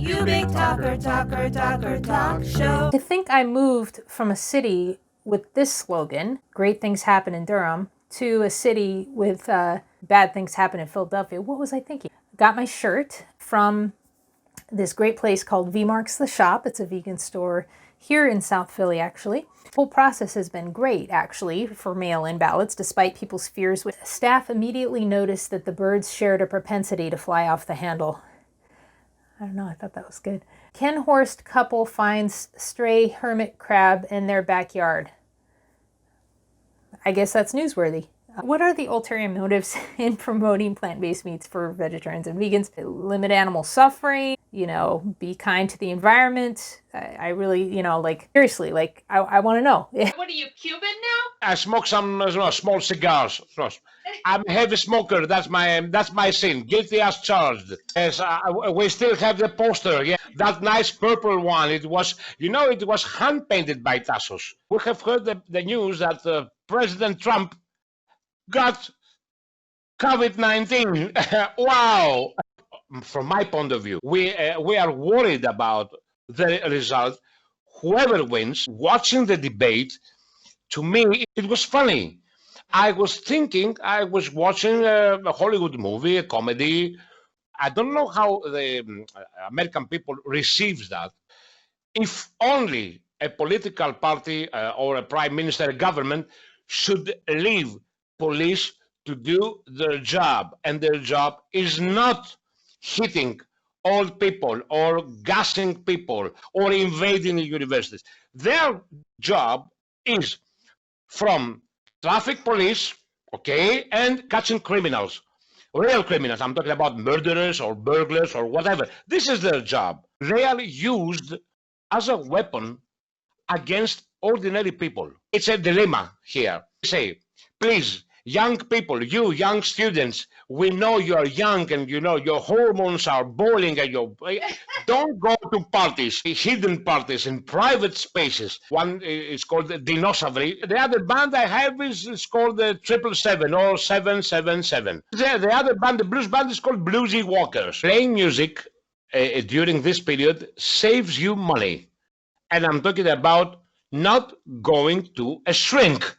You big talker, talker, talker, talk show. To think I moved from a city with this slogan, great things happen in Durham, to a city with bad things happen in Philadelphia. What was I thinking? Got my shirt from this great place called V Marks the Shop. It's a vegan store here in South Philly, actually. The whole process has been great, actually, for mail-in ballots, despite people's fears. Staff immediately noticed that the birds shared a propensity to fly off the handle. I don't know, I thought that was good. Ken Horst couple finds stray hermit crab in their backyard. I guess that's newsworthy. What are the ulterior motives in promoting plant-based meats for vegetarians and vegans? Limit animal suffering, be kind to the environment. I really, seriously, I want to know. What are you, Cuban now? I smoke some small cigars. I'm a heavy smoker. That's my sin. Guilty as charged. Yes, we still have the poster. Yeah, that nice purple one. It was hand painted by Tassos. We have heard the news that President Trump got COVID-19. Wow. From my point of view, we are worried about the result. Whoever wins, watching the debate, to me, it was funny. I was thinking I was watching a Hollywood movie, a comedy. I don't know how the American people receives that. If only a political party or a prime minister, a government should leave police to do their job, and their job is not hitting old people or gassing people or invading the universities. Their job is from traffic police, okay, and catching criminals, real criminals. I'm talking about murderers or burglars or whatever. This is their job. They are used as a weapon against ordinary people. It's a dilemma here. Say, please, young people, you young students, we know you're young and your hormones are boiling and don't go to parties, hidden parties in private spaces. One is called the Dinosaur. The other band I have is called the 777 or 777. The other band, the blues band, is called Bluesy Walkers. Playing music during this period saves you money. And I'm talking about not going to a shrink.